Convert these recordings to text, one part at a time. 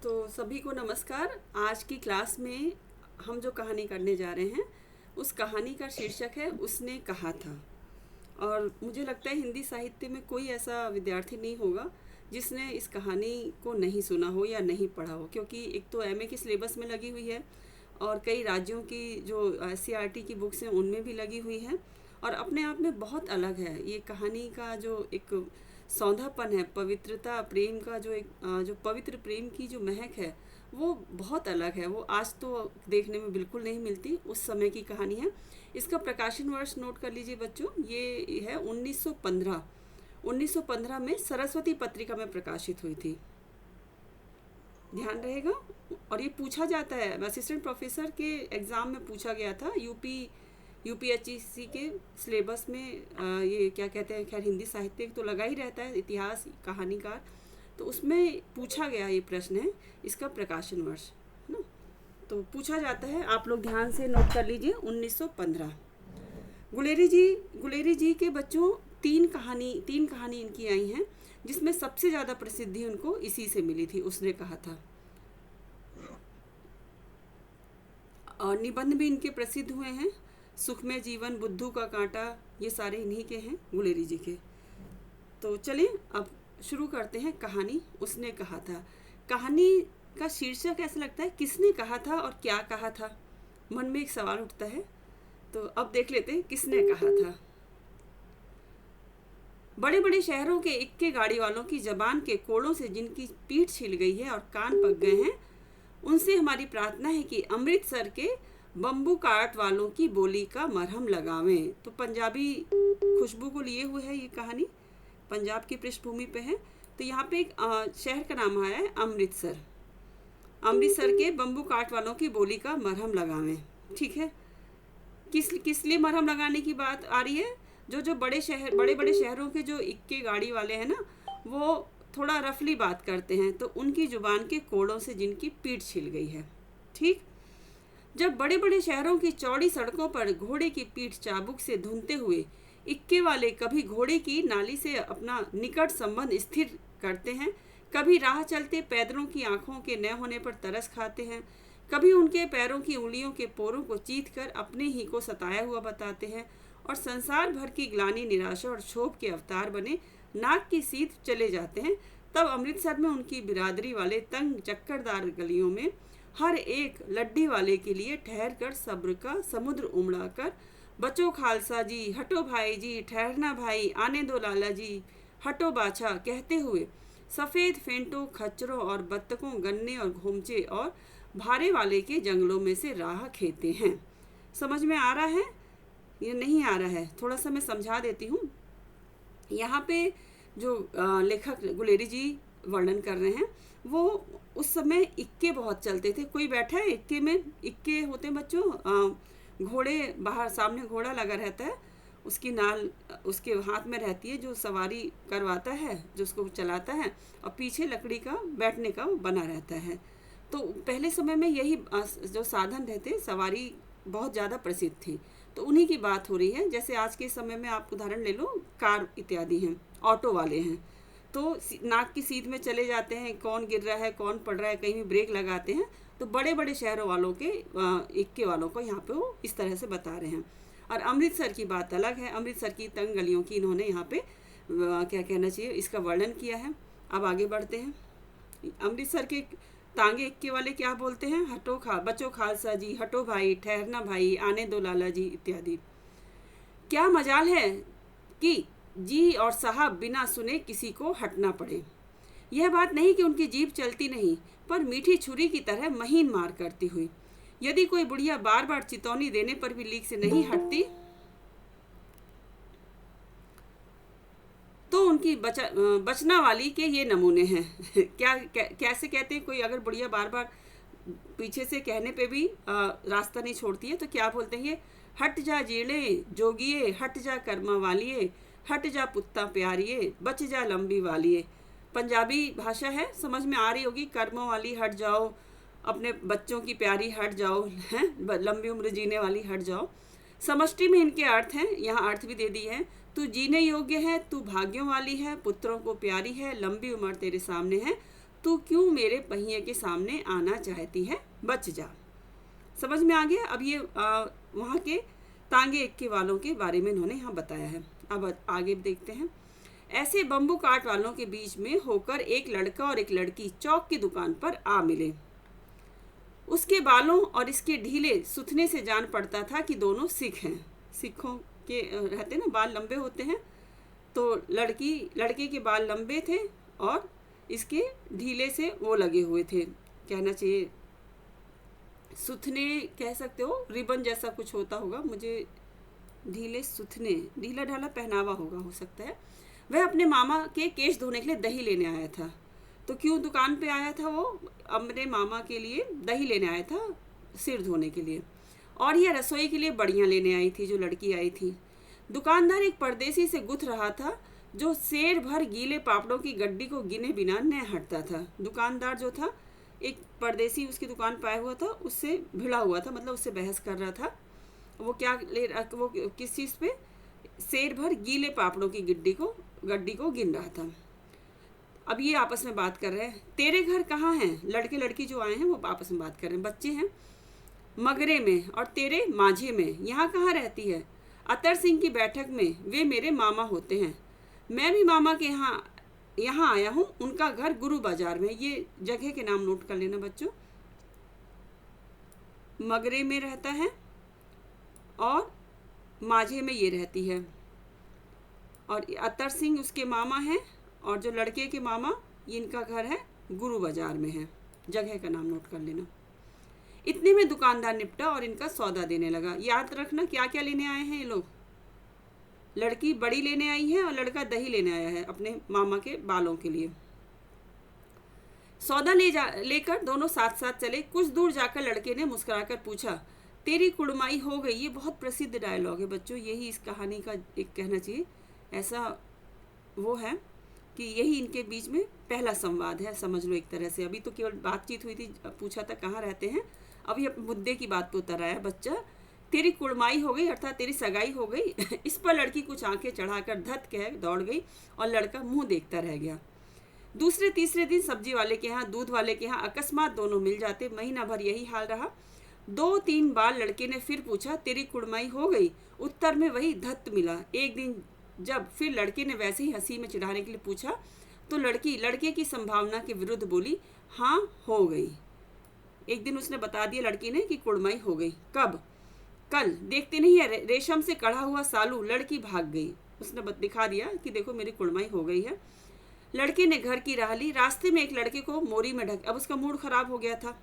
तो सभी को नमस्कार। आज की क्लास में हम जो कहानी करने जा रहे हैं उस कहानी का शीर्षक है उसने कहा था। और मुझे लगता है हिंदी साहित्य में कोई ऐसा विद्यार्थी नहीं होगा जिसने इस कहानी को नहीं सुना हो या नहीं पढ़ा हो, क्योंकि एक तो एमए के सिलेबस में लगी हुई है और कई राज्यों की जो एससीईआरटी की बुक्स हैं उनमें भी लगी हुई है और अपने आप में बहुत अलग है। ये कहानी का जो एक सौंधापन है, पवित्रता, प्रेम का जो एक जो पवित्र प्रेम की जो महक है वो बहुत अलग है। वो आज तो देखने में बिल्कुल नहीं मिलती, उस समय की कहानी है। इसका प्रकाशन वर्ष नोट कर लीजिए बच्चों, ये है 1915। 1915 में सरस्वती पत्रिका में प्रकाशित हुई थी, ध्यान रहेगा। और ये पूछा जाता है, असिस्टेंट प्रोफेसर के एग्ज़ाम में पूछा गया था, यूपीएचईसी के सिलेबस में। ये क्या कहते हैं, खैर हिंदी साहित्य तो लगा ही रहता है, इतिहास, कहानीकार, तो उसमें पूछा गया ये प्रश्न है इसका प्रकाशन वर्ष, है ना। तो पूछा जाता है, आप लोग ध्यान से नोट कर लीजिए। 1915 गुलेरी जी के बच्चों तीन कहानी इनकी आई हैं, जिसमें सबसे ज़्यादा प्रसिद्धि उनको इसी से मिली थी, उसने कहा था। और निबंध भी इनके प्रसिद्ध हुए हैं, सुखमय जीवन, बुद्धू का कांटा, ये सारे इन्हीं के हैं, गुलेरी जी के। तो चलिए अब शुरू करते हैं कहानी उसने कहा था। कहानी का शीर्षक ऐसा लगता है किसने कहा था और क्या कहा था, मन में एक सवाल उठता है। तो अब देख लेते हैं किसने कहा था। बड़े बड़े शहरों के इक्के गाड़ी वालों की जबान के कोड़ों से जिनकी पीठ छिल गई है और कान पक गए हैं, उनसे हमारी प्रार्थना है कि अमृतसर के बम्बू काट वालों की बोली का मरहम लगावें। तो पंजाबी खुशबू को लिए हुए है ये कहानी, पंजाब की पृष्ठभूमि पे है। तो यहाँ पे एक शहर का नाम आया है अमृतसर। अमृतसर के बम्बू काट वालों की बोली का मरहम लगावें, ठीक है। किस लिए मरहम लगाने की बात आ रही है? जो बड़े बड़े शहरों के जो इक्के गाड़ी वाले हैं ना, वो थोड़ा रफली बात करते हैं, तो उनकी जुबान के कोड़ों से जिनकी पीठ छिल गई है, ठीक। जब बड़े बड़े शहरों की चौड़ी सड़कों पर घोड़े की पीठ चाबुक से धुनते हुए इक्के वाले कभी घोड़े की नाली से अपना निकट संबंध स्थिर करते हैं, कभी राह चलते पैदलों की आंखों के न होने पर तरस खाते हैं, कभी उनके पैरों की उंगलियों के पोरों को चीत कर अपने ही को सताया हुआ बताते हैं और संसार भर की ग्लानि, निराशा और क्षोभ के अवतार बने नाक की सीध चले जाते हैं, तब अमृतसर में उनकी बिरादरी वाले तंग चक्करदार गलियों में हर एक लड्डी वाले के लिए ठहर कर सब्र का समुद्र उमड़ा कर, बचो खालसा जी, हटो भाई जी, ठहरना भाई, आने दो लाला जी, हटो बाछा, कहते हुए सफ़ेद फेंटों, खच्चरों और बत्तकों, गन्ने और घोमचे और भारे वाले के जंगलों में से राह खेते हैं। समझ में आ रहा है? ये नहीं आ रहा है, थोड़ा सा मैं समझा देती हूँ। यहाँ पे जो लेखक गुलेरी जी वर्णन कर रहे हैं, वो उस समय इक्के बहुत चलते थे। कोई बैठा है इक्के में? इक्के होते हैं बच्चों, घोड़े, बाहर सामने घोड़ा लगा रहता है, उसकी नाल उसके हाथ में रहती है, जो सवारी करवाता है, जो उसको चलाता है, और पीछे लकड़ी का बैठने का बना रहता है। तो पहले समय में यही जो साधन रहते, सवारी बहुत ज़्यादा प्रसिद्ध थी। तो उन्हीं की बात हो रही है। जैसे आज के समय में आप उदाहरण ले लो, कार इत्यादि हैं, ऑटो वाले हैं, तो नाक की सीध में चले जाते हैं, कौन गिर रहा है, कौन पड़ रहा है, कहीं भी ब्रेक लगाते हैं। तो बड़े बड़े शहरों वालों के इक्के वालों को यहाँ पे वो इस तरह से बता रहे हैं। और अमृतसर की बात अलग है। अमृतसर की तंग गलियों की इन्होंने यहाँ पे क्या कहना चाहिए, इसका वर्णन किया है। अब आगे बढ़ते हैं। अमृतसर के तांगे इक्के वाले क्या बोलते हैं? बचो खालसा जी, हटो भाई, ठहरना भाई, आने दो लाला जी, इत्यादि। क्या मजाल है कि जी और साहब बिना सुने किसी को हटना पड़े। यह बात नहीं कि उनकी जीभ चलती नहीं, पर मीठी छुरी की तरह महीन मार करती हुई। यदि कोई बुढ़िया बार बार चितौनी देने पर भी लीक से नहीं हटती, तो उनकी बचना वाली के ये नमूने हैं। कैसे कहते हैं? कोई अगर बुढ़िया बार बार पीछे से कहने पे भी रास्ता नहीं छोड़ती है, तो क्या बोलते हैं? ये हट जा जीणे जोगिए, हट जा कर्मा वालिए, हट जा पुत्ता प्यारिए, बच जा लंबी वालिए। पंजाबी भाषा है, समझ में आ रही होगी। कर्मों वाली हट जाओ, अपने बच्चों की प्यारी हट जाओ, हैं, लंबी उम्र जीने वाली हट जाओ। समष्टि में इनके अर्थ हैं, यहाँ अर्थ भी दे दी है। तू जीने योग्य है, तू भाग्यों वाली है, पुत्रों को प्यारी है, लंबी उम्र तेरे सामने है, तू क्यों मेरे पहिए के सामने आना चाहती है, बच जा। समझ में आ गया। अब ये वहाँ के तांगे इक्के वालों के बारे में इन्होंने यहाँ बताया है। अब आगे देखते हैं। ऐसे बम्बू काट वालों के बीच में होकर एक लड़का और एक लड़की चौक की दुकान पर आ मिले। उसके बालों और इसके ढीले सुथने से जान पड़ता था कि दोनों सिख हैं। सिखों के रहते ना बाल लंबे होते हैं, तो लड़के के बाल लंबे थे और इसके ढीले से वो लगे हुए थे, कहना चाहिए सुथने कह सकते हो, रिबन जैसा कुछ होता होगा, मुझे ढीले सुथने, ढीला ढाला पहनावा होगा, हो सकता है। वह अपने मामा के केश धोने के लिए दही लेने आया था। तो क्यों दुकान पे आया था वो? अपने मामा के लिए दही लेने आया था, सिर धोने के लिए, और यह रसोई के लिए बड़ियाँ लेने आई थी जो लड़की आई थी। दुकानदार एक परदेसी से गुथ रहा था जो शेर भर गीले पापड़ों की गड्डी को गिने बिना न हटता था। दुकानदार जो था, एक परदेसी उसकी दुकान पे आया हुआ था, उससे भिड़ा हुआ था, मतलब उससे बहस कर रहा था। वो किस चीज़ पे? शेर भर गीले पापड़ों की गड्डी को गिन रहा था। अब ये आपस में बात कर रहे हैं। तेरे घर कहाँ हैं? लड़के लड़की जो आए हैं वो आपस में बात कर रहे हैं। बच्चे हैं। मगरे में। और तेरे माझे में। यहाँ कहाँ रहती है? अतर सिंह की बैठक में, वे मेरे मामा होते हैं। मैं भी मामा के यहाँ आया हूँ, उनका घर गुरु बाजार में। ये जगह के नाम नोट कर लेना बच्चों। मगरे में रहता है और माझे में ये रहती है, और अतर सिंह उसके मामा हैं, और जो लड़के के मामा, इनका घर है गुरु बाजार में है। जगह का नाम नोट कर लेना। इतने में दुकानदार निपटा और इनका सौदा देने लगा। याद रखना क्या क्या लेने आए हैं ये लोग। लड़की बड़ी लेने आई है और लड़का दही लेने आया है अपने मामा के बालों के लिए। सौदा लेकर दोनों साथ साथ चले। कुछ दूर जाकर लड़के ने मुस्कुराकर पूछा, तेरी कुड़माई हो गई? ये बहुत प्रसिद्ध डायलॉग है बच्चों, यही इस कहानी का एक कहना चाहिए ऐसा वो है कि यही इनके बीच में पहला संवाद है, समझ लो एक तरह से। अभी तो केवल बातचीत हुई थी, पूछा था कहाँ रहते हैं, अभी अब मुद्दे की बात पे उतर आया बच्चा। तेरी कुड़माई हो गई अर्थात तेरी सगाई हो गई। इस पर लड़की कुछ आंखें चढ़ाकर धत कह दौड़ गई और लड़का मुंह देखता रह गया। दूसरे तीसरे दिन सब्जी वाले के यहाँ, दूध वाले के यहाँ अकस्मात दोनों मिल जाते। महीना भर यही हाल रहा। 2-3 बार लड़के ने फिर पूछा, तेरी कुड़माई हो गई? उत्तर में वही धत मिला। एक दिन जब फिर लड़के ने वैसे ही हंसी में चिढ़ाने के लिए पूछा, तो लड़की लड़के की संभावना के विरुद्ध बोली, हाँ हो गई। एक दिन उसने बता दिया लड़की ने कि कुड़माई हो गई। कब? कल। देखते नहीं है रेशम से कढ़ा हुआ सालू। लड़की भाग गई। उसने दिखा दिया कि देखो मेरी कुड़माई हो गई है। लड़के ने घर की राह ली। रास्ते में एक लड़के को मोरी में अब उसका मूड खराब हो गया था।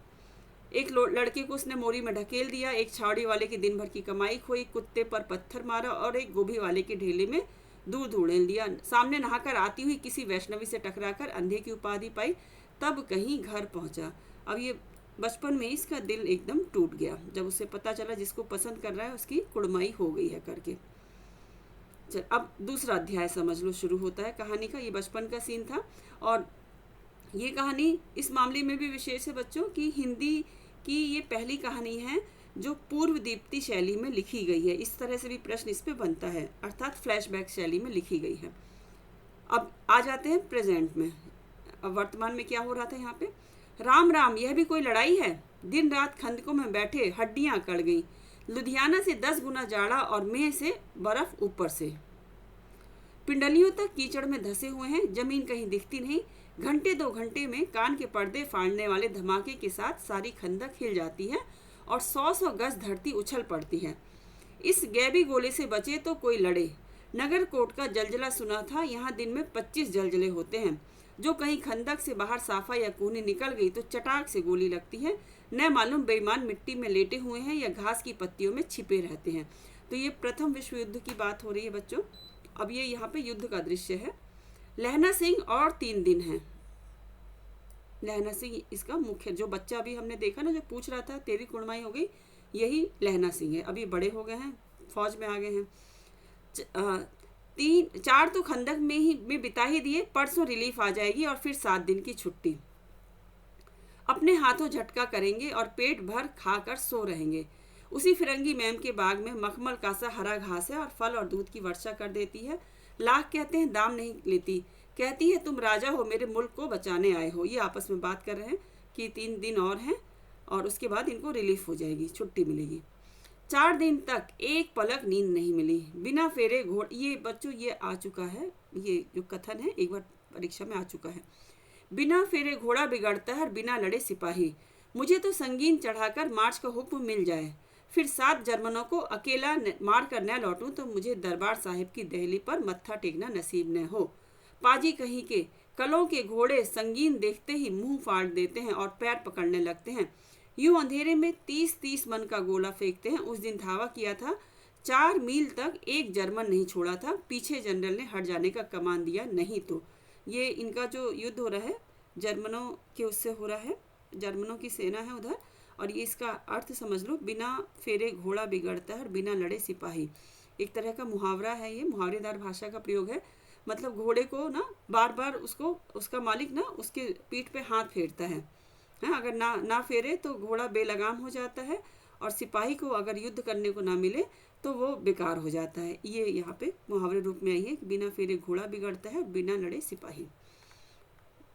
एक लड़के को उसने मोरी में ढकेल दिया। एक छावड़ी वाले की दिन भर की कमाई खोई, कुत्ते पर पत्थर मारा और एक गोभी वाले के ढेले में दूध उड़ेल दिया। सामने नहाकर आती हुई किसी वैष्णवी से टकराकर अंधे की उपाधि पाई, तब कहीं घर पहुंचा। अब ये बचपन में इसका दिल एकदम टूट गया जब उसे पता चला जिसको पसंद कर रहा है उसकी कुड़माई हो गई है करके। चल अब दूसरा अध्याय समझ लो, शुरू होता है कहानी का। ये बचपन का सीन था और ये कहानी इस मामले में भी विशेष है बच्चों कि हिंदी की ये पहली कहानी है जो पूर्व दीप्ति शैली में लिखी गई है। इस तरह से भी प्रश्न इस पे बनता है, अर्थात फ्लैशबैक शैली में लिखी गई है। अब आ जाते हैं प्रेजेंट में। अब वर्तमान में क्या हो रहा था यहाँ पे। राम राम, यह भी कोई लड़ाई है? दिन रात खंदकों में बैठे हड्डियां अकड़ गई। लुधियाना से 10 गुना जाड़ा और मेह से बर्फ ऊपर से। पिंडलियों तक कीचड़ में धसे हुए हैं, जमीन कहीं दिखती नहीं। घंटे 2 घंटे में कान के पर्दे फाड़ने वाले धमाके के साथ सारी खंदक हिल जाती है और 100-100 गज धरती उछल पड़ती है। इस गैबी गोले से बचे तो कोई लड़े। नगर कोट का जलजला सुना था। यहाँ दिन में 25 जलजले होते हैं। जो कहीं खंदक से बाहर साफा या कूनी निकल गई तो चटाक से गोली लगती है। न मालूम बेईमान मिट्टी में लेटे हुए हैं या घास की पत्तियों में छिपे रहते हैं। तो ये प्रथम विश्व युद्ध की बात हो रही है बच्चों। अब ये यहाँ पे युद्ध का दृश्य है। लहना सिंह और 3 दिन है। लहना सिंह इसका मुख्य, जो बच्चा अभी हमने देखा ना जो पूछ रहा था तेरी कुड़माई हो गई, यही लहना सिंह है। अभी बड़े हो गए हैं, फौज में आ गए हैं। 4 तो खंदक में बिता ही दिए। परसों रिलीफ आ जाएगी और फिर 7 दिन की छुट्टी। अपने हाथों झटका करेंगे और पेट भर खाकर सो रहेंगे। उसी फिरंगी मैम के बाग में मखमल का सा हरा घास है और फल और दूध की वर्षा कर देती है। लाख कहते हैं दाम नहीं लेती, कहती है तुम राजा हो, मेरे मुल्क को बचाने आए हो। ये आपस में बात कर रहे हैं कि 3 दिन और हैं और उसके बाद इनको रिलीफ हो जाएगी, छुट्टी मिलेगी। 4 दिन तक एक पलक नींद नहीं मिली। बिना फेरे घोड़े, ये बच्चों ये आ चुका है, ये जो कथन है एक बार परीक्षा में आ चुका है। बिना फेरे घोड़ा बिगड़ता है और बिना लड़े सिपाही। मुझे तो संगीन चढ़ाकर मार्च का हुक्म मिल जाए, फिर 7 जर्मनों को अकेला मार कर न लौटूं तो मुझे दरबार साहिब की दहली पर मत्था टेकना नसीब न हो। पाजी कहीं के कलों के घोड़े संगीन देखते ही मुंह फाड़ देते हैं और पैर पकड़ने लगते हैं। यूं अंधेरे में 30-30 मन का गोला फेंकते हैं। उस दिन धावा किया था, 4 मील तक एक जर्मन नहीं छोड़ा था। पीछे जनरल ने हट जाने का कमान दिया, नहीं तो। ये इनका जो युद्ध हो रहा है जर्मनों के उससे हो रहा है, जर्मनों की सेना है उधर। और ये इसका अर्थ समझ लो, बिना फेरे घोड़ा बिगड़ता है और बिना लड़े सिपाही। एक तरह का मुहावरा है, ये मुहावरेदार भाषा का प्रयोग है। मतलब घोड़े को ना बार बार उसको उसका मालिक ना उसके पीठ पे हाथ फेरता है, अगर ना फेरे तो घोड़ा बेलगाम हो जाता है और सिपाही को अगर युद्ध करने को ना मिले तो वो बेकार हो जाता है। ये यहाँ पे मुहावरे रूप में आई है कि बिना फेरे घोड़ा बिगड़ता है, बिना लड़े सिपाही।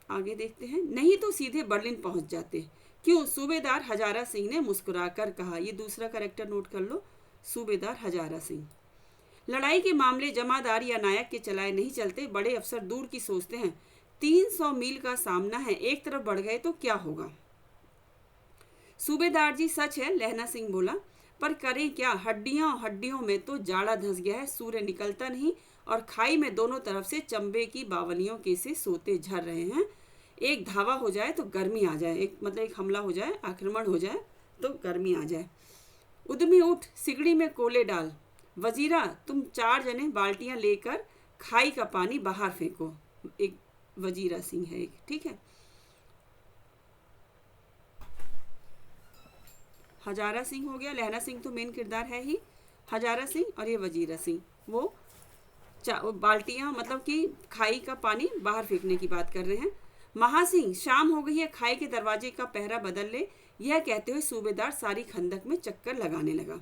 आगे देखते हैं। नहीं तो सीधे बर्लिन पहुंच जाते। क्यों? सूबेदार हजारा सिंह ने मुस्कुराकर कहा। ये दूसरा कैरेक्टर नोट कर लो, सूबेदार हजारा सिंह। लड़ाई के मामले जमादार या नायक के चलाए नहीं चलते। बड़े अफसर दूर की सोचते हैं। 300 मील का सामना है, एक तरफ बढ़ गए तो क्या होगा? सूबेदार जी सच है, लहना सिंह बोला, पर करें क्या? हड्डियों में तो जाड़ा धंस गया है, सूर्य निकलता नहीं और खाई में दोनों तरफ से चंबे की बावलियों के से सोते झर रहे हैं। एक धावा हो जाए तो गर्मी आ जाए, एक हमला हो जाए, आक्रमण हो जाए तो गर्मी आ जाए। उद्यमी उठ, सिगड़ी में कोले डाल। वजीरा तुम 4 जने बाल्टियां लेकर खाई का पानी बाहर फेंको। एक वजीरा सिंह है एक, ठीक है। हजारा सिंह हो गया, लहना सिंह तो मेन किरदार है ही, हजारा सिंह और ये वजीरा सिंह वो बाल्टियां मतलब कि खाई का पानी बाहर फेंकने की बात कर रहे हैं। महासिंह शाम हो गई है, खाई के दरवाजे का पहरा बदल ले। यह कहते हुए सूबेदार सारी खंदक में चक्कर लगाने लगा।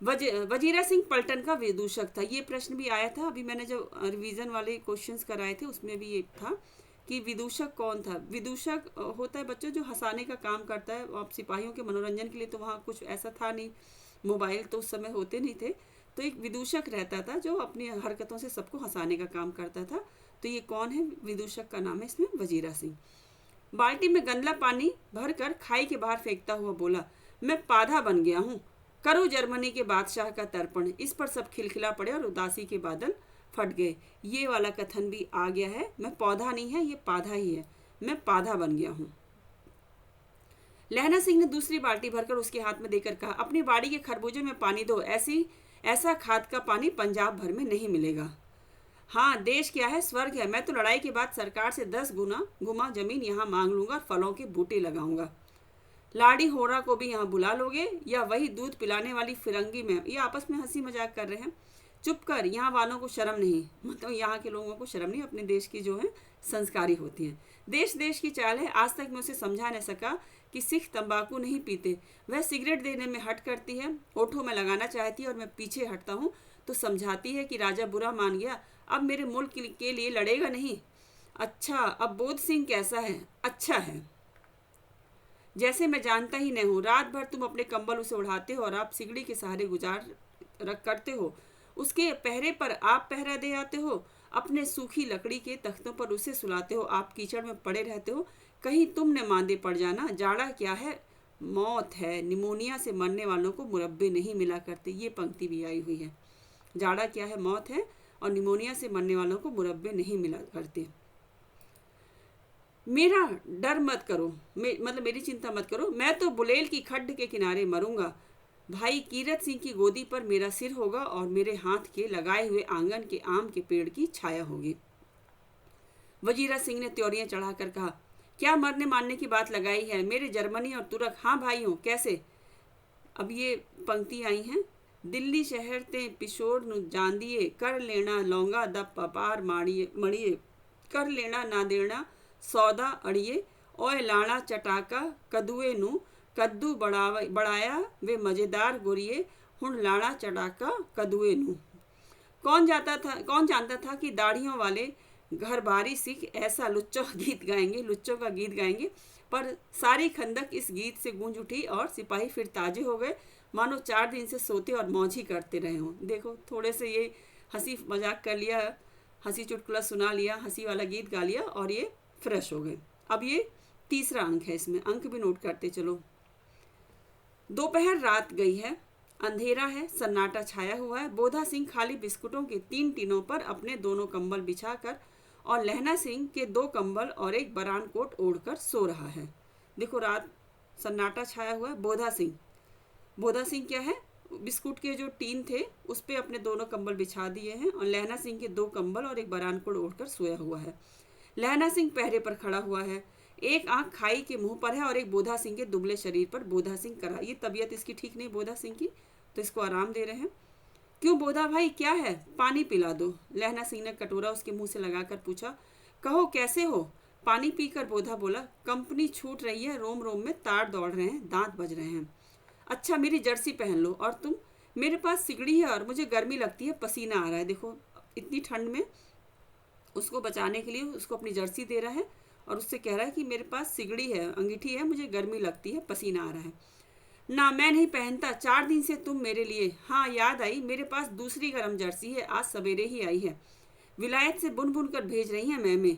वजीरा सिंह पलटन का विदूषक था। ये प्रश्न भी आया था, अभी मैंने जब रिवीजन वाले क्वेश्चंस कराए थे उसमें भी ये था कि विदूषक कौन था। विदूषक होता है बच्चों जो हंसाने का काम करता है। अब सिपाहियों के मनोरंजन के लिए तो वहाँ कुछ ऐसा था नहीं, मोबाइल तो उस समय होते नहीं थे, तो एक विदूषक रहता था जो अपनी हरकतों से सबको हंसाने का काम करता था। तो ये कौन है? विदूषक का नाम है इसमें वजीरा सिंह। बाल्टी में गंदला पानी भर कर खाई के बाहर फेंकता हुआ बोला, मैं पाधा बन गया हूँ, करो जर्मनी के बादशाह का तर्पण। इस पर सब खिलखिला पड़े और उदासी के बादल फट गए। ये वाला कथन भी आ गया है, मैं पौधा नहीं है, ये पाधा ही है, मैं पाधा बन गया हूँ। लहना सिंह ने दूसरी बाल्टी भरकर उसके हाथ में देकर कहा, अपनी बाड़ी के खरबूजे में पानी दो, ऐसा खाद का पानी पंजाब भर में नहीं मिलेगा। हाँ, देश क्या है, स्वर्ग है। मैं तो लड़ाई के बाद सरकार से 10 गुना जमीन यहाँ मांग लूंगा, फलों के बूटे लगाऊंगा। लाड़ी होरा को भी यहाँ बुला लोगे या वही दूध पिलाने वाली फिरंगी में? ये आपस में हंसी मजाक कर रहे हैं। चुप कर, यहाँ वालों को शर्म नहीं, मतलब यहाँ के लोगों को शर्म नहीं, अपने देश की जो है संस्कारी होती हैं। देश की चाल है। आज तक मैं उसे समझा नहीं सका कि सिख तंबाकू नहीं पीते। वह सिगरेट देने में हट करती है, ओठों में लगाना चाहती है और मैं पीछे हटता हूँ तो समझाती है कि राजा बुरा मान गया, अब मेरे मुल्क के लिए लड़ेगा नहीं। अच्छा, अब बोध सिंह कैसा है? अच्छा है, जैसे मैं जानता ही नहीं हूँ। रात भर तुम अपने कंबल उसे उड़ाते हो और आप सिगड़ी के सहारे गुजार करते हो। उसके पहरे पर आप पहरा दे आते हो, अपने सूखी लकड़ी के तख्तों पर उसे सुलाते हो। आप कीचड़ में पड़े रहते हो, कहीं तुमने मांदे पड़ जाना। जाड़ा क्या है, मौत है, निमोनिया से मरने वालों को मुरब्बे नहीं मिला करते। ये पंक्ति भी आई हुई है, जाड़ा क्या है, मौत है, और निमोनिया से मरने वालों को मुरब्बे नहीं मिला करते। मेरा डर मत करो, मतलब मेरी चिंता मत करो, मैं तो बुलेल की खड्ड के किनारे मरूंगा। भाई कीरत सिंह की गोदी पर मेरा सिर होगा और मेरे हाथ के लगाए हुए आंगन के आम के पेड़ की छाया होगी। वजीरा सिंह ने त्योरियां चढ़ाकर कहा, क्या मरने मारने की बात लगाई है? मेरे जर्मनी और तुर्क हाँ भाइयों कैसे? अब ये पंक्ति आई हैं, दिल्ली शहर ते पिशोर नु जान दिए, कर लेना लौंगा द पपार मड़िए, कर लेना ना देना सौदा अड़िए, ओए लाड़ा चटाका कदुए नु कद्दू बढ़ाया वे मजेदार गुरिए, हुण लाड़ा चटाका कदुए नु। कौन जानता था कि दाढ़ियों वाले घर बारी सिख ऐसा लुच्चों का गीत गाएंगे। पर सारी खंदक इस गीत से गूंज उठी और सिपाही फिर ताजे हो गए, मानो 4 दिन से सोते और मौज ही करते रहे हों। देखो, थोड़े से ये हंसी मजाक कर लिया, हंसी चुटकुला सुना लिया, हंसी वाला गीत गा लिया और ये फ्रेश हो गए। अब ये तीसरा अंक है, इसमें अंक भी नोट करते चलो। दोपहर रात गई है, अंधेरा है, सन्नाटा छाया हुआ है। बोधा सिंह खाली बिस्कुटों के 3 टीनों पर अपने दोनों कंबल बिछाकर और लहना सिंह के 2 कंबल और एक बरान कोट ओढ़कर सो रहा है। देखो, रात सन्नाटा छाया हुआ है। बोधा सिंह क्या है, बिस्कुट के जो टीन थे उस पे अपने दोनों कंबल बिछा दिए हैं और लहना सिंह के 2 कंबल और एक बरान कोट ओढ़कर सोया हुआ है। लहना सिंह पहरे पर खड़ा हुआ है, एक आंख खाई के मुंह पर है और एक बोधा सिंह के दुबले शरीर पर। बोधा सिंह करा, ये तबीयत इसकी ठीक नहीं बोधा सिंह की, तो इसको आराम दे रहे हैं। क्यों बोधा भाई, क्या है? पानी पिला दो। लहना सिंह ने कटोरा उसके मुंह से लगाकर पूछा। कहो कैसे हो? पानी पीकर बोधा बोला। कंपनी छूट रही है, रोम रोम में तार दौड़ रहे हैं, दांत बज रहे हैं। अच्छा, मेरी जर्सी पहन लो। और तुम? मेरे पास सिगड़ी है और मुझे गर्मी लगती है, पसीना आ रहा है। देखो, इतनी ठंड में उसको बचाने के लिए उसको अपनी जर्सी दे रहा है और उससे कह रहा है कि मेरे पास सिगड़ी है, अंगीठी है, मुझे गर्मी लगती है, पसीना आ रहा है। ना, मैं नहीं पहनता, 4 दिन से तुम मेरे लिए। हाँ, याद आई, मेरे पास दूसरी गर्म जर्सी है, आज सवेरे ही आई है, विलायत से बुन बुन कर भेज रही हैं मैमे।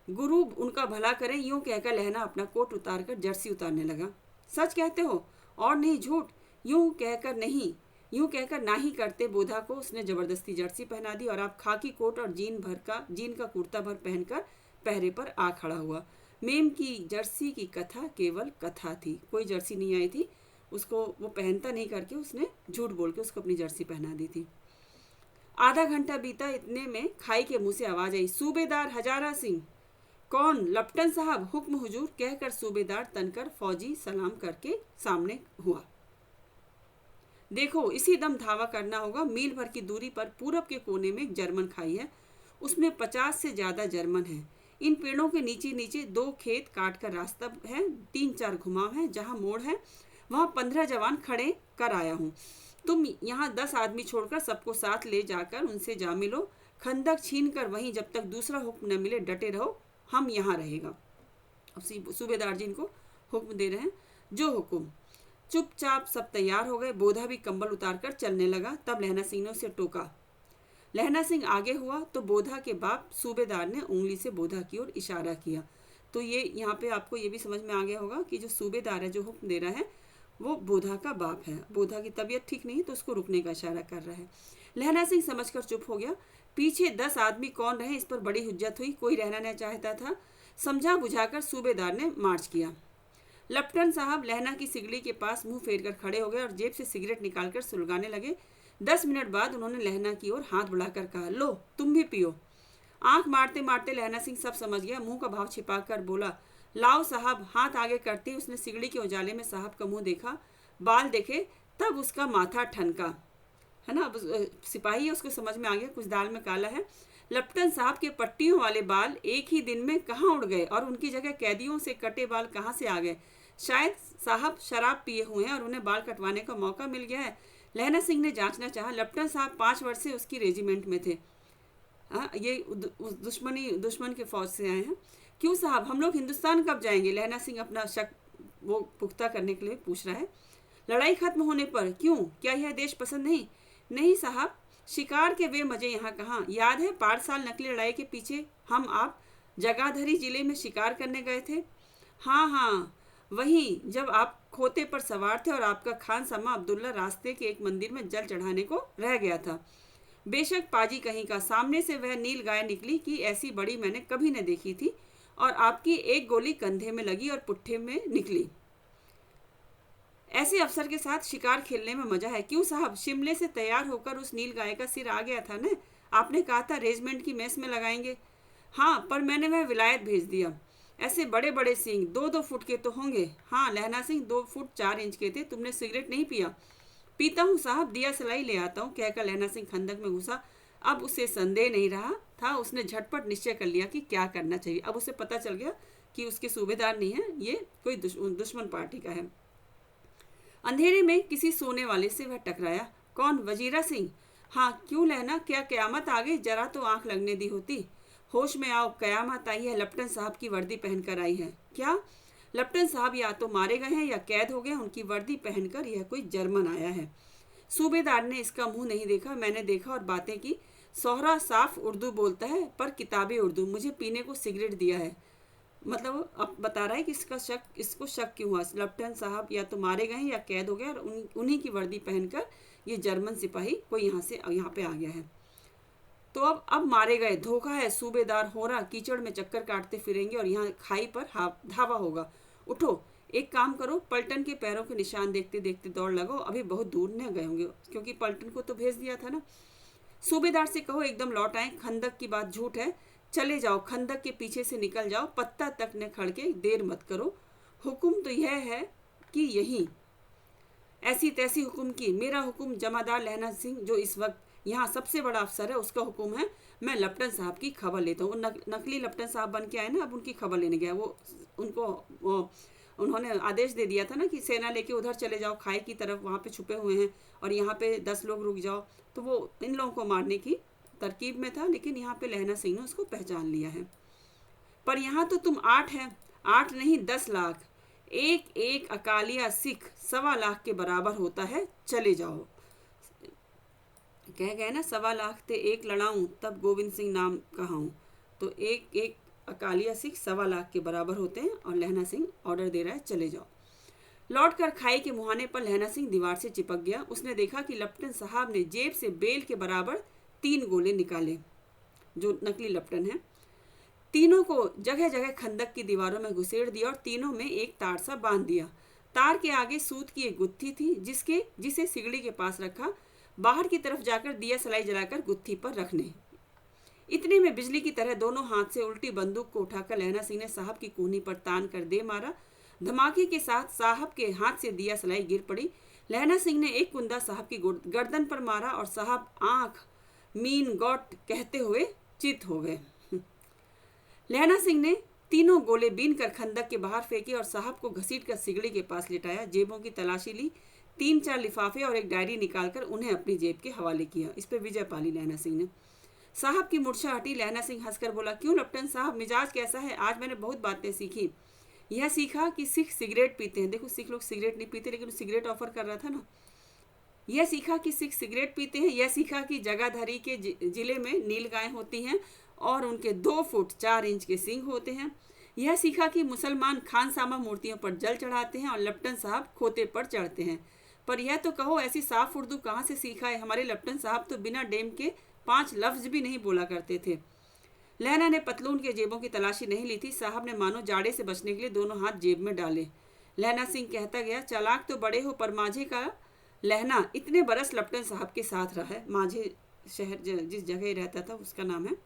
गुरु उनका भला करें, यूं कहकर लहना अपना कोट उतार कर जर्सी उतारने लगा। सच कहते हो? और नहीं झूठ? यूं कहकर ना ही करते बोधा को उसने जबरदस्ती जर्सी पहना दी और आप खाकी कोट और जीन का कुर्ता भर पहनकर पहरे पर आ खड़ा हुआ। मेम की जर्सी की कथा केवल कथा थी, कोई जर्सी नहीं आई थी, उसको वो पहनता नहीं करके उसने झूठ बोल के उसको अपनी जर्सी पहना दी थी। आधा घंटा बीता, इतने में खाई के मुंह से आवाज आई, सूबेदार हजारा सिंह। कौन? लप्टन साहब, हुक्म हुजूर, कहकर सूबेदार तनकर फौजी सलाम करके सामने हुआ। देखो, इसी दम धावा करना होगा। मील भर की दूरी पर पूरब के कोने में एक जर्मन खाई है, उसमें 50 से ज्यादा जर्मन हैं। इन पेड़ों के नीचे नीचे 2 खेत काट कर रास्ता है, 3-4 घुमाव है, जहाँ मोड़ है वहाँ 15 जवान खड़े कर आया हूँ। तुम यहाँ 10 आदमी छोड़कर सबको साथ ले जाकर उनसे जा मिलो। खंदक छीन कर वहीं जब तक दूसरा हुक्म न मिले डटे रहो, हम यहाँ रहेगा। अब सूबेदार जी इनको हुक्म दे रहे हैं, जो हुक्म। चुपचाप सब तैयार हो गए। बोधा भी कंबल उतारकर चलने लगा। तब लहना सिंह ने उसे टोका। लहना सिंह आगे हुआ तो बोधा के बाप सूबेदार ने उंगली से बोधा की ओर इशारा किया। तो ये यहाँ पे आपको ये भी समझ में आ गया होगा कि जो सूबेदार है, जो हुक्म दे रहा है, वो बोधा का बाप है। बोधा की तबीयत ठीक नहीं तो उसको रुकने का इशारा कर रहा है। लहना सिंह समझकर चुप हो गया। पीछे 10 आदमी कौन रहे, इस पर बड़ी हुज्जत हुई। कोई रहना नहीं चाहता था। समझा बुझाकर सूबेदार ने मार्च किया। लप्टन साहब लहना की सिगड़ी के पास मुंह फेर कर खड़े हो गए और जेब से सिगरेट निकालकर सुलगाने लगे। 10 मिनट बाद उन्होंने लहना की ओर हाथ बढ़ाकर कहा, लो तुम भी पियो। आंख मारते मारते लहना सिंह सब समझ गया। मुंह का भाव छिपाकर बोला, लाओ साहब। हाथ आगे करते ही उसने सिगड़ी के उजाले में साहब का मुंह देखा, बाल देखे, तब उसका माथा ठनका, है ना। अब सिपाही है, उसको समझ में आ गया कुछ दाल में काला है। लप्टन साहब के पट्टियों वाले बाल एक ही दिन में कहाँ उड़ गए और उनकी जगह कैदियों से कटे बाल कहाँ से आ गए? शायद साहब शराब पिए हुए हैं और उन्हें बाल कटवाने का मौका मिल गया है। लहना सिंह ने जांचना चाहा। लप्टन साहब 5 वर्ष से उसकी रेजिमेंट में थे। ये दुश्मन के फौज से आए हैं। क्यों साहब, हम लोग हिंदुस्तान कब जाएंगे? लहना सिंह अपना शक वो पुख्ता करने के लिए पूछ रहा है। लड़ाई खत्म होने पर। क्यों, क्या यह देश पसंद नहीं? नहीं साहब, शिकार के वे मजे यहाँ कहाँ। याद है 5 साल नकली लड़ाई के पीछे हम आप जगाधरी जिले में शिकार करने गए थे? हाँ, वहीं जब आप खोते पर सवार थे और आपका खान समा अब्दुल्ला रास्ते के एक मंदिर में जल चढ़ाने को रह गया था। बेशक पाजी कहीं का, सामने से वह नील गाय निकली कि ऐसी बड़ी मैंने कभी न देखी थी और आपकी एक गोली कंधे में लगी और पुट्ठे में निकली। ऐसे अफसर के साथ शिकार खेलने में मजा है। क्यों साहब, शिमले से तैयार होकर उस नील गाय का सिर आ गया था न? आपने कहा था रेजिमेंट की मेस में लगाएंगे। हाँ, पर मैंने वह विलायत भेज दिया। ऐसे बड़े बड़े सींग 2-2 फुट के तो होंगे। हाँ, लहना सिंह 2 फुट 4 इंच के थे। तुमने सिगरेट नहीं पिया? पीता हूँ साहब, दिया सलाई ले आता हूँ, कहकर लहना सिंह खंदक में घुसा। अब उसे संदेह नहीं रहा था। उसने झटपट निश्चय कर लिया कि क्या करना चाहिए। अब उसे पता चल गया कि उसके सूबेदार नहीं है, ये कोई दुश्मन पार्टी का है। अंधेरे में किसी सोने वाले से वह टकराया। कौन? वजीरा सिंह। हाँ, क्यों लहना, क्या क़यामत आ गई? जरा तो आंख लगने दी होती। होश में आओ, कयामत आई है, लेफ्टिनेंट साहब की वर्दी पहनकर आई है। क्या? लेफ्टिनेंट साहब या तो मारे गए हैं या कैद हो गए, उनकी वर्दी पहनकर यह कोई जर्मन आया है। सूबेदार ने इसका मुंह नहीं देखा, मैंने देखा और बातें की। सोहरा साफ उर्दू बोलता है पर किताबी उर्दू। मुझे पीने को सिगरेट दिया है। मतलब अब बता रहा है कि इसको शक क्यों हुआ। लेफ्टिनेंट साहब या तो मारे गए हैं या कैद हो गए और उन्हीं की वर्दी पहनकर ये जर्मन सिपाही कोई यहाँ पे आ गया है। तो अब मारे गए, धोखा है, सूबेदार हो रहा, कीचड़ में चक्कर काटते फिरेंगे और यहाँ खाई पर धावा होगा। उठो, एक काम करो, पलटन के पैरों के निशान देखते देखते दौड़ लगो, अभी बहुत दूर न गए होंगे, क्योंकि पलटन को तो भेज दिया था ना। सूबेदार से कहो एकदम लौट आए, खंदक की बात झूठ है, चले जाओ, खंदक के पीछे से निकल जाओ, पत्ता तक न खड़के, देर मत करो। हुक्म तो यह है कि यही ऐसी तैसी हुक्म की। मेरा हुक्म जमादार लहना सिंह जो इस वक्त यहाँ सबसे बड़ा अफसर है, उसका हुक्म है। मैं लेफ्टिनेंट साहब की खबर लेता हूँ। नकली लेफ्टिनेंट साहब बन के आए ना, अब उनकी खबर लेने गया। उन्होंने आदेश दे दिया था ना कि सेना लेके उधर चले जाओ, खाई की तरफ, वहाँ पे छुपे हुए हैं और यहाँ पे 10 लोग रुक जाओ। तो वो इन लोगों को मारने की तरकीब में था, लेकिन यहाँ पे लहना सिंह ने उसको पहचान लिया है। पर यहाँ तो तुम 8 हैं, 8 नहीं 10 लाख, एक एक अकालिया सिख 1.25 लाख के बराबर होता है, चले जाओ। कह गए ना 1.25 लाख थे एक लड़ाऊं, तब गोविंद सिंह नाम कहाऊं। तो एक एक अकालिया सिख 1.25 लाख के बराबर होते हैं और लहना सिंह ऑर्डर दे रहा है, चले जाओ। लौट कर खाई के मुहाने पर लहना सिंह दीवार से चिपक गया। उसने देखा कि लेफ्टिनेंट साहब ने जेब से बेल के बराबर 3 गोले निकाले, जो नकली लेफ्टिनेंट हैं। तीनों को जगह जगह खंदक की दीवारों में घुसेड़ दिया और तीनों में एक तार सा बांध दिया। तार के आगे सूत की एक गुत्थी थी, जिसे सिगड़ी के पास रखा, बाहर की तरफ जाकर दिया सलाई जलाकर गुत्थी पर रखने। इतने में बिजली की तरह दोनों हाथ से उल्टी बंदूक को उठाकर लहना सिंह ने साहब की कोहनी पर तान कर दे मारा। धमाके के साथ साहब के हाथ से दिया सलाई गिर पड़ी। लहना सिंह ने एक कुंदा साहब की गर्दन पर मारा और साहब आंख मीन गॉट कहते हुए चित हो गए। लहना सिंह ने तीनों गोले बीन कर खंदक के बाहर फेंके और साहब को घसीट कर सिगड़ी के पास लिटाया। जेबों की तलाशी ली, 3-4 लिफाफे और एक डायरी निकालकर उन्हें अपनी जेब के हवाले किया। इस पर विजय पाली लहना सिंह ने। साहब की मूर्छा हटी। लहना सिंह हंसकर बोला, क्यों लेफ्टिनेंट साहब, मिजाज कैसा है? आज मैंने बहुत बातें सीखी। यह सीखा कि सिख सिगरेट पीते हैं। देखो, सिख लोग सिगरेट नहीं पीते, लेकिन सिगरेट ऑफर कर रहा था ना। यह सीखा कि सिख सिगरेट पीते हैं। यह सीखा कि जगाधरी के जिले में नील गायें होती हैं और उनके 2 फुट 4 इंच के सींग होते हैं। यह सीखा कि मुसलमान खानसामा मूर्तियों पर जल चढ़ाते हैं और लेफ्टिनेंट साहब खोते पर चढ़ते हैं। पर यह तो कहो, ऐसी साफ उर्दू कहाँ से सीखा है? हमारे लेफ्टिनेंट साहब तो बिना डेम के 5 लफ्ज भी नहीं बोला करते थे। लहना ने पतलून के जेबों की तलाशी नहीं ली थी। साहब ने मानो जाड़े से बचने के लिए दोनों हाथ जेब में डाले। लहना सिंह कहता गया, चालाक तो बड़े हो, पर माझे का लहना इतने बरस लेफ्टिनेंट साहब के साथ रहा है। माझे शहर जिस जगह रहता था उसका नाम है।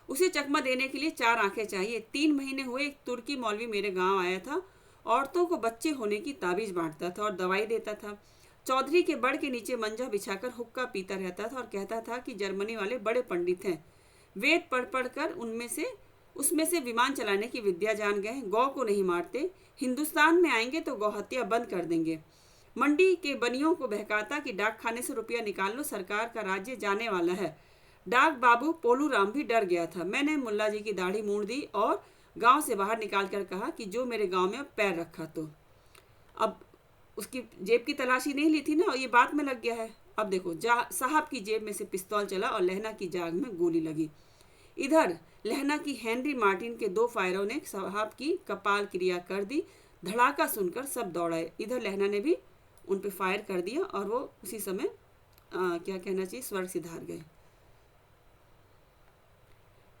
उसे चकमा देने के लिए 4 आंखें चाहिए। 3 महीने हुए एक तुर्की मौलवी मेरे गांव आया था। औरतों को बच्चे होने की ताबीज बांटता था और दवाई देता था। चौधरी के बड़ के नीचे मंजा बिछाकर हुक्का पीता रहता था और कहता था कि जर्मनी वाले बड़े पंडित हैं, वेद पढ़ पढ़ कर उसमें से विमान चलाने की विद्या जान गए। गौ को नहीं मारते, हिंदुस्तान में आएंगे तो गौ हत्या बंद कर देंगे। मंडी के बनियों को बहकाता कि डाक खाने से रुपया निकाल लो, सरकार का राज्य जाने वाला है। डाक बाबू पोलू राम भी डर गया था। मैंने मुल्ला जी की दाढ़ी मूड़ दी और गांव से बाहर निकाल कर कहा कि जो मेरे गांव में पैर रखा तो। अब उसकी जेब की तलाशी नहीं ली थी ना, और ये बात में लग गया है। अब देखो, साहब की जेब में से पिस्तौल चला और लहना की जाग में गोली लगी। इधर लहना की हेनरी मार्टिन के 2 फायरों ने साहब की कपाल क्रिया कर दी। धड़ाका सुनकर सब दौड़ाए। इधर लहना ने भी उन पे फायर कर दिया और वो उसी समय क्या कहना चाहिए, स्वर्ग सिधार गए।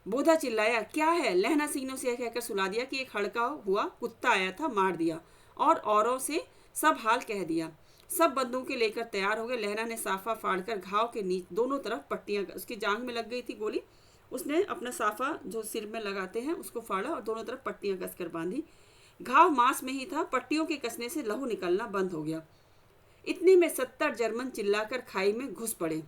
बोधा चिल्लाया, क्या है? लहना सिंह ने उसे कहकर सुला दिया कि एक हड़का हुआ कुत्ता आया था, मार दिया, और औरों से सब हाल कह दिया। सब बंदूकें लेकर तैयार हो गए। लहना ने साफा फाड़कर घाव के नीचे दोनों तरफ पट्टियां, उसकी जांघ में लग गई थी गोली, उसने अपना साफा जो सिर में लगाते हैं उसको फाड़ा और दोनों तरफ पट्टियां कसकर बांधी। घाव मांस में ही था, पट्टियों के कसने से लहू निकलना बंद हो गया। इतने में 70 जर्मन चिल्लाकर खाई में घुस पड़े।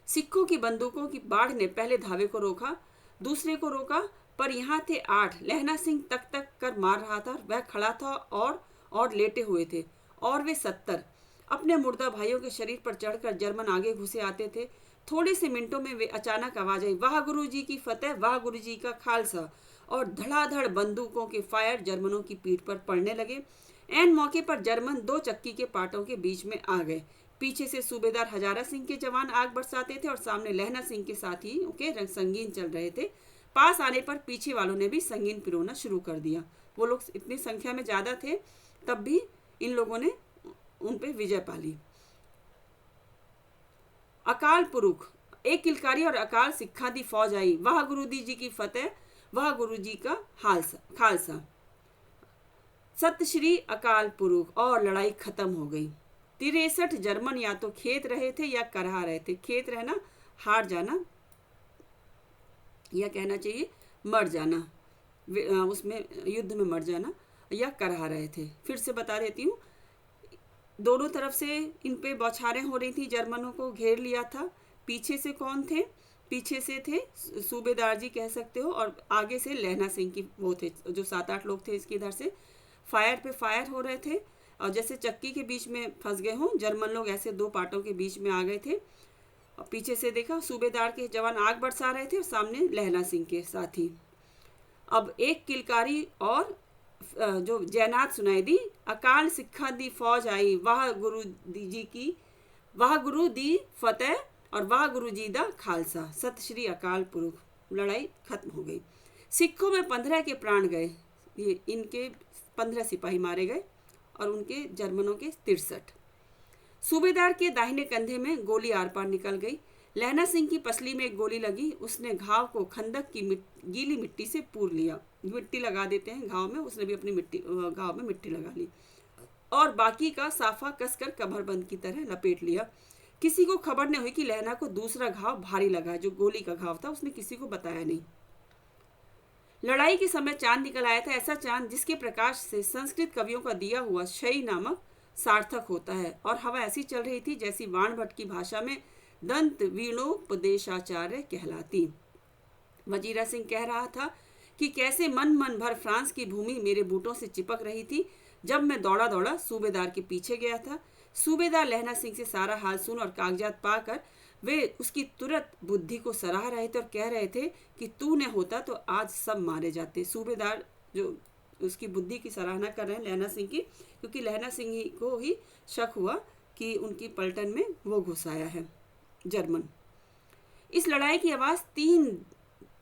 सिखों की बंदूकों की बाढ़ ने पहले धावे को रोका, दूसरे को रोका, पर यहाँ थे 8। लहना सिंह तक तक कर मार रहा था। वह खड़ा था और लेटे हुए थे, और वे 70। अपने मुर्दा भाइयों के शरीर पर चढ़कर जर्मन आगे घुसे आते थे। थोड़े से मिनटों में वे अचानक आवाज आई, वाह गुरु जी की फतेह, वाह गुरु जी का खालसा। और धड़ाधड़ बंदूकों के फायर जर्मनों की पीठ पर पड़ने लगे। ऐन मौके पर जर्मन 2 चक्की के पाटों के बीच में आ गए। पीछे से सूबेदार हजारा सिंह के जवान आग बरसाते थे और सामने लहना सिंह के साथियों के रंग संगीन चल रहे थे। पास आने पर पीछे वालों ने भी संगीन पिरोना शुरू कर दिया। वो लोग इतनी संख्या में ज्यादा थे, तब भी इन लोगों ने उन पे विजय पा ली। अकाल पुरुष, एक किलकारी और अकाल सिक्खा दी फौज आई, वाह गुरु जी की फतेह, वाह गुरु जी का खालसा। सत श्री अकाल पुरुष। और लड़ाई खत्म हो गई। 63 जर्मन या तो खेत रहे थे या करहा रहे थे। खेत रहना हार जाना, या कहना चाहिए मर जाना, उसमें युद्ध में मर जाना, या करहा रहे थे। फिर से बता देती हूँ, दोनों तरफ से इन पे बौछारें हो रही थी, जर्मनों को घेर लिया था। पीछे से कौन थे? पीछे से थे सूबेदार जी कह सकते हो, और आगे से लहना सिंह की वो थे, जो 7-8 लोग थे इसके इधर से फायर पे फायर हो रहे थे। और जैसे चक्की के बीच में फंस गए हों जर्मन लोग, ऐसे 2 पार्टों के बीच में आ गए थे। और पीछे से देखा सूबेदार के जवान आग बरसा रहे थे और सामने लहना सिंह के साथी। अब एक किलकारी और जो जैनात सुनाई दी, अकाल सिक्खा दी फौज आई, वाह गुरु जी की, वाह गुरु दी फतेह और वाह गुरु जी दा खालसा। सत श्री अकाल पुरुष। लड़ाई खत्म हो गई। सिखों में 15 के प्राण गए। ये इनके 15 सिपाही मारे गए और उनके जर्मनों के 63। सूबेदार के दाहिने कंधे में गोली आर पार निकल गई। लहना सिंह की पसली में एक गोली लगी। उसने घाव को खंदक की गीली मिट्टी से पूर लिया। मिट्टी लगा देते हैं घाव में, उसने भी अपनी घाव में मिट्टी लगा ली और बाकी का साफा कसकर कमरबंद की तरह लपेट लिया। किसी को खबर नहीं हुई कि लहना को दूसरा घाव भारी लगा, जो गोली का घाव था। उसने किसी को बताया नहीं। लड़ाई के समय चांद निकल आया था, ऐसा चांद जिसके प्रकाश से संस्कृत कवियों का दिया हुआ शयी नामक सार्थक होता है। और हवा ऐसी चल रही थी जैसी वाण भट्ट की भाषा में दंत वीणोपदेशाचार्य कहलाती। वजीरा सिंह कह रहा था कि कैसे मन भर फ्रांस की भूमि मेरे बूटों से चिपक रही थी जब मैं दौड़ा दौड़ा सूबेदार के पीछे गया था। सूबेदार लहना सिंह से सारा हाल सुन और कागजात पाकर वे उसकी तुरंत बुद्धि को सराह रहे थे और कह रहे थे कि तू न होता तो आज सब मारे जाते। सूबेदार जो उसकी बुद्धि की सराहना कर रहे हैं लहना सिंह की, क्योंकि लहना सिंह को ही शक हुआ कि उनकी पलटन में वो घुस आया है जर्मन। इस लड़ाई की आवाज़ 3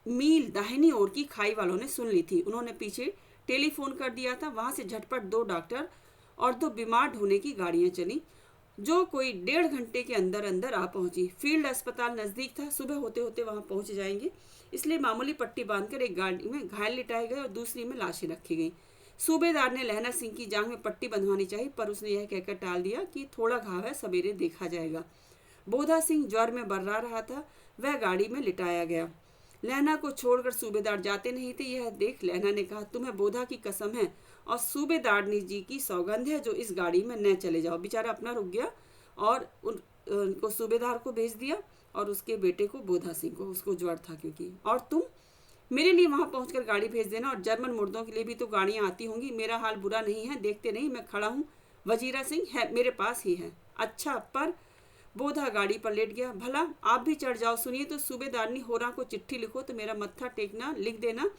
मील दाहिनी ओर की खाई वालों ने सुन ली थी। उन्होंने पीछे टेलीफोन कर दिया था। वहां से झटपट 2 डॉक्टर और 2 बीमार ढोने की गाड़ियां चली, जो कोई 1.5 घंटे के अंदर अंदर आ पहुंची। फील्ड अस्पताल नजदीक था, सुबह होते होते वहां पहुंच जाएंगे, इसलिए मामूली पट्टी बांधकर एक गाड़ी में घायल लिटाए गए और दूसरी में लाशें रखी गई। सूबेदार ने लहना सिंह की जांघ में पट्टी बंधवानी चाहिए, पर उसने यह कहकर टाल दिया कि थोड़ा घाव है, सवेरे देखा जाएगा। बोधा सिंह ज्वर में बर्रा रहा था, वह गाड़ी में लिटाया गया। लहना को छोड़कर सूबेदार जाते नहीं थे। यह देख लहना ने कहा, तुम्हें बोधा की कसम है और सूबेदारनी जी की सौगंध है जो इस गाड़ी में न चले जाओ। बेचारा अपना रुक गया और उनको सूबेदार को भेज दिया और उसके बेटे को बोधा सिंह को, उसको ज्वर था क्योंकि। और तुम मेरे लिए वहां पहुंचकर गाड़ी भेज देना, और जर्मन मुर्दों के लिए भी तो गाड़ियां आती होंगी। मेरा हाल बुरा नहीं है, देखते नहीं मैं खड़ा हूँ। वजीरा सिंह है मेरे पास ही है। अच्छा, पर बोधा गाड़ी पर लेट गया। भला आप भी चढ़ जाओ। सुनिए तो सूबेदारनी होरा को चिट्ठी लिखो तो मेरा मत्था टेकना, लिख देना,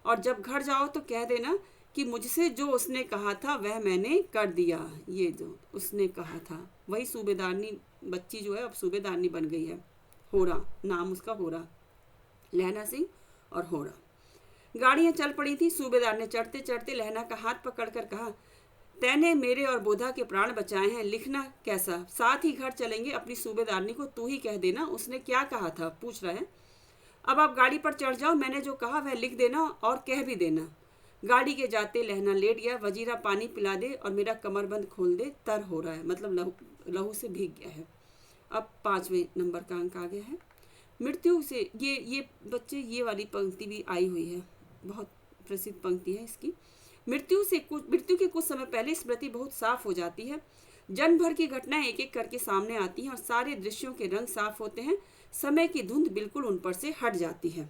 और जब घर जाओ तो कह देना कि मुझसे जो उसने कहा था वह मैंने कर दिया। ये जो उसने कहा था, वही सूबेदारनी बच्ची जो है अब सूबेदारनी बन गई है। होरा नाम उसका, होरा, लहना सिंह और होरा। गाड़ियां चल पड़ी थी। सूबेदार ने चढ़ते चढ़ते लहना का हाथ पकड़कर कहा, तैने मेरे और बोधा के प्राण बचाए हैं, लिखना कैसा? साथ ही घर चलेंगे। अपनी सूबेदारनी को तू ही कह देना उसने क्या कहा था, पूछ रहा है। अब आप गाड़ी पर चढ़ जाओ, मैंने जो कहा वह लिख देना और कह भी देना। गाड़ी के जाते लहना लेट गया। वजीरा पानी पिला दे और मेरा कमरबंद खोल दे, तर हो रहा है, मतलब लहू से भीग गया है। अब 5वें नंबर का अंक आ गया है। मृत्यु से ये बच्चे, ये वाली पंक्ति भी आई हुई है, बहुत प्रसिद्ध पंक्ति है इसकी। मृत्यु के कुछ समय पहले स्मृति बहुत साफ हो जाती है। जन्म भर की घटनाएं एक एक करके सामने आती हैं और सारे दृश्यों के रंग साफ होते हैं। समय की धुंध बिल्कुल उन पर से हट जाती है।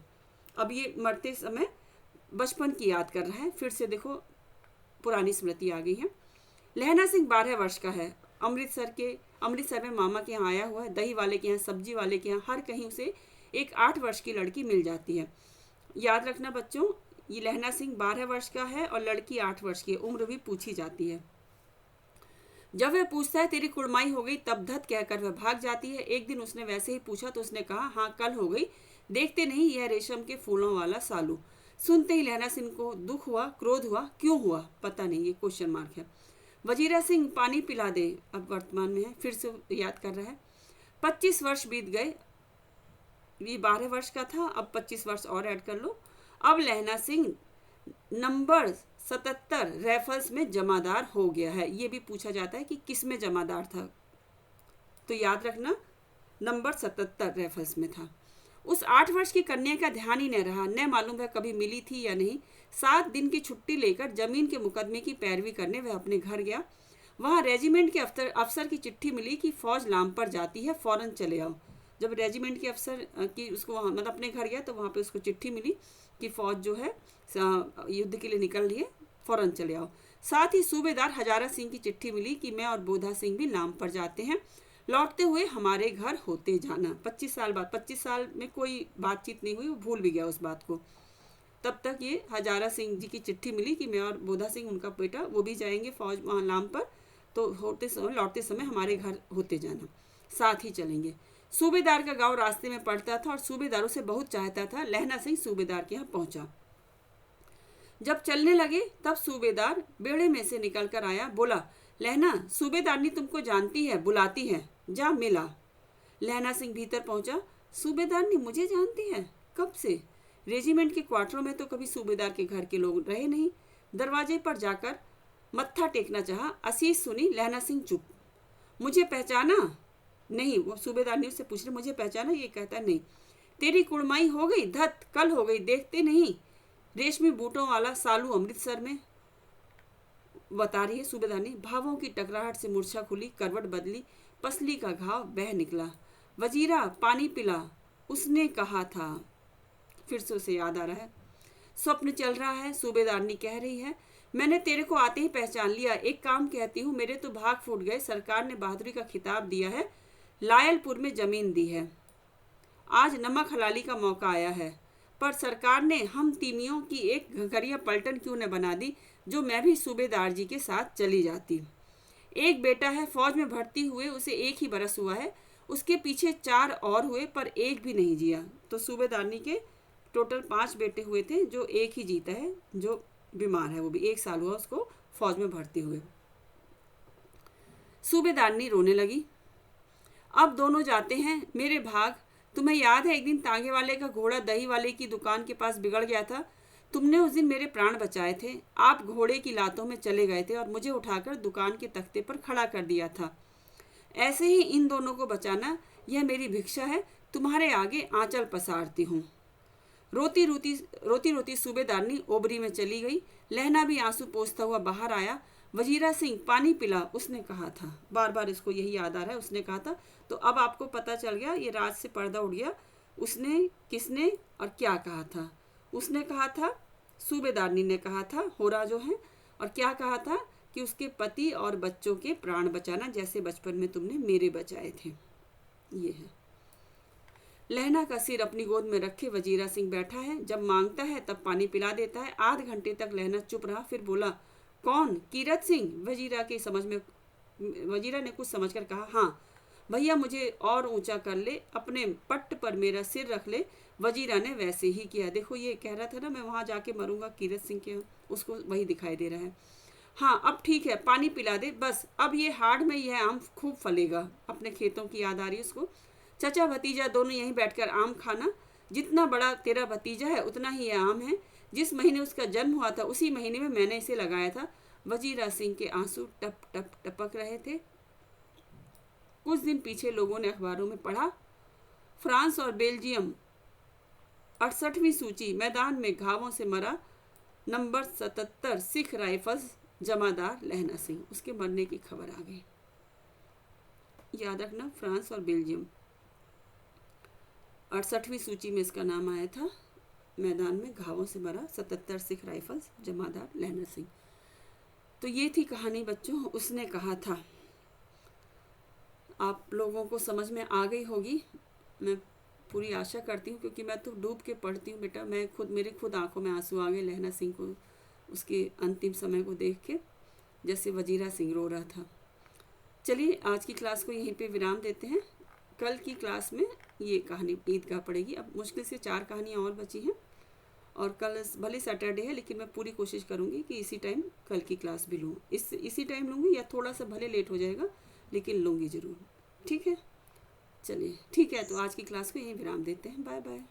अब ये मरते समय बचपन की याद कर रहा है। फिर से देखो पुरानी स्मृति आ गई है। लहना सिंह 12 वर्ष का है। अमृतसर के अमृतसर में मामा के यहाँ आया हुआ है, दही वाले के यहाँ, सब्जी वाले के यहाँ, हर कहीं उसे एक 8 वर्ष की लड़की मिल जाती है। याद रखना बच्चों, ये लहना सिंह 12 वर्ष का है और लड़की 8 वर्ष की है। उम्र भी पूछी जाती है। जब वह पूछता है तेरी कुड़माई हो गई, तब धत कहकर वह भाग जाती है। एक दिन उसने वैसे ही पूछा तो उसने कहा हाँ कल हो गई, देखते नहीं यह रेशम के फूलों वाला सालू। सुनते ही लहना सिंह को दुख हुआ, क्रोध हुआ, क्यों हुआ पता नहीं, ये क्वेश्चन मार्क है। वजीरा सिंह पानी पिला दे, अब वर्तमान में है, फिर से याद कर रहा है। 25 वर्ष बीत गए, ये 12 वर्ष का था, अब 25 वर्ष और ऐड कर लो। अब लहना सिंह नंबर 77 राइफल्स में जमादार हो गया है। ये भी पूछा जाता है कि किस में जमादार था, तो याद रखना नंबर 77 राइफल्स में था। उस 8 वर्ष की कन्या का ध्यान ही न रहा, न मालूम वह कभी मिली थी या नहीं। 7 दिन की छुट्टी लेकर जमीन के मुकदमे की पैरवी करने वह अपने घर गया। वहाँ रेजिमेंट के अफसर की चिट्ठी मिली कि फौज लाम पर जाती है, फौरन चले आओ। जब रेजिमेंट के अफसर की उसको वहाँ मतलब अपने घर गया तो वहाँ पे उसको चिट्ठी मिली कि फौज जो है युद्ध के लिए निकल रही है, फौरन चले आओ। साथ ही सूबेदार हजारा सिंह की चिट्ठी मिली कि मैं और बोधा सिंह भी लाम पर जाते हैं, लौटते हुए हमारे घर होते जाना। 25 साल बाद, 25 साल में कोई बातचीत नहीं हुई, वो भूल भी गया उस बात को। तब तक ये हजारा सिंह जी की चिट्ठी मिली कि मैं और बोधा सिंह उनका बेटा वो भी जाएंगे फौज वहाँ लाम पर, तो लौटते समय हमारे घर होते जाना, साथ ही चलेंगे। सूबेदार का गांव रास्ते में पड़ता था और सूबेदार उसे बहुत चाहता था। लहना सिंह सूबेदार के यहाँ पहुंचा। जब चलने लगे तब सूबेदार बेड़े में से निकल कर आया, बोला लहना सूबेदारनी तुमको जानती है, बुलाती है, जा मिला। लहना सिंह भीतर पहुंचा। सूबेदारनी मुझे जानती है? कब से? रेजिमेंट के क्वार्टरों में तो कभी सूबेदार के घर के लोग रहे नहीं। दरवाजे पर जाकर मत्था टेकना चाहा, आशीष सुनी। लहना सिंह चुप। मुझे पहचाना नहीं? वो सूबेदारनी उससे पूछ रही मुझे पहचाना? ये कहता नहीं। तेरी कुड़माई हो गई, धत कल हो गई, देखते नहीं रेशमी बूटों वाला सालू अमृतसर में, बता रही है सूबेदारनी। भावों की टकराहट से मूर्छा खुली, करवट बदली, पसली का घाव बह निकला। वजीरा पानी पिला, उसने कहा था। फिर से उसे याद आ रहा है, स्वप्न चल रहा है। सूबेदारनी कह रही है मैंने तेरे को आते ही पहचान लिया। एक काम कहती हूँ, मेरे तो भाग फूट गए। सरकार ने बहादुरी का खिताब दिया है, लायलपुर में जमीन दी है। आज नमक हलाली का मौका आया है, पर सरकार ने हम तीमियों की एक घघरिया पलटन क्यों न बना दी, जो मैं भी सूबेदार जी के साथ चली जाती। एक बेटा है, फौज में भर्ती हुए उसे 1 ही बरस हुआ है। उसके पीछे 4 और हुए पर एक भी नहीं जिया। तो सूबेदारनी के टोटल 5 बेटे हुए थे, जो एक ही जीता है, जो बीमार है, वो भी 1 साल हुआ उसको फौज में भर्ती हुए। सूबेदारनी रोने लगी। अब दोनों जाते हैं, मेरे भाग। तुम्हें याद है एक दिन तांगे वाले का घोड़ा दही वाले की दुकान के पास बिगड़ गया था। तुमने उस दिन मेरे प्राण बचाए थे। आप घोड़े की लातों में चले गए थे और मुझे उठाकर दुकान के तख्ते पर खड़ा कर दिया था। ऐसे ही इन दोनों को बचाना, यह मेरी भिक्षा है। तुम्हारे आगे आंचल पसारती हूँ। रोती रोती सूबेदारनी ओबरी में चली गई। लहना भी आंसू पोंछता हुआ बाहर आया। वजीरा सिंह पानी पिला, उसने कहा था। बार बार इसको यही याद आ रहा है, उसने कहा था। तो अब आपको पता चल गया, ये राज से पर्दा उड़ गया। उसने, किसने और क्या कहा था? उसने कहा था, सूबेदारनी ने कहा था, होरा जो है, और क्या कहा था कि उसके पति और बच्चों के प्राण बचाना, जैसे बचपन में तुमने मेरे बचाए थे। ये है। लहना का सिर अपनी गोद में रखे वजीरा सिंह बैठा है। जब मांगता है तब पानी पिला देता है। आध घंटे तक लहना चुप रहा, फिर बोला, कौन? कीरत सिंह। वजीरा ने कुछ समझकर कहा, हाँ भैया, मुझे और ऊंचा कर ले, अपने पट्ट पर मेरा सिर रख ले। वजीरा ने वैसे ही किया। देखो, ये कह रहा था ना मैं वहाँ जाके मरूंगा कीरत सिंह के, उसको वही दिखाई दे रहा है। हाँ अब ठीक है, पानी पिला दे बस। अब ये हाड़ में यह आम खूब फलेगा। अपने खेतों की याद आ रही है उसको। चचा भतीजा दोनों यहीं बैठकर आम खाना। जितना बड़ा तेरा भतीजा है उतना ही यह आम है। जिस महीने उसका जन्म हुआ था उसी महीने में मैंने इसे लगाया था। वजीरा सिंह के आंसू टप टप टपक रहे थे। कुछ दिन पीछे लोगों ने अखबारों में पढ़ा, फ्रांस और बेल्जियम 68वीं सूची, मैदान में घावों से मरा नंबर 77 सिख राइफल्स जमादार लहना सिंह। उसके मरने की खबर आ गई। याद रखना, फ्रांस और बेल्जियम 68वीं सूची में इसका नाम आया था। मैदान में घावों से मरा 77 सिख राइफल्स जमादार लहना सिंह। तो ये थी कहानी बच्चों। उसने कहा था। आप लोगों को समझ में आ गई होगी, मैं पूरी आशा करती हूँ, क्योंकि मैं तो डूब के पढ़ती हूँ बेटा। मेरे खुद आंखों में आंसू आ गए लहना सिंह को, उसके अंतिम समय को देख के, जैसे वजीरा सिंह रो रहा था। चलिए आज की क्लास को यहीं पे विराम देते हैं। कल की क्लास में ये कहानी ईदगाह पड़ेगी। अब मुश्किल से 4 कहानियाँ और बची हैं, और कल भले सैटरडे है, लेकिन मैं पूरी कोशिश करूँगी कि इसी टाइम कल की क्लास भी लूँ। इसी टाइम लूँगी, या थोड़ा सा भले लेट हो जाएगा, लेकिन लूँगी ज़रूर। ठीक है, चलिए ठीक है, तो आज की क्लास को यहीं विराम देते हैं। Bye bye.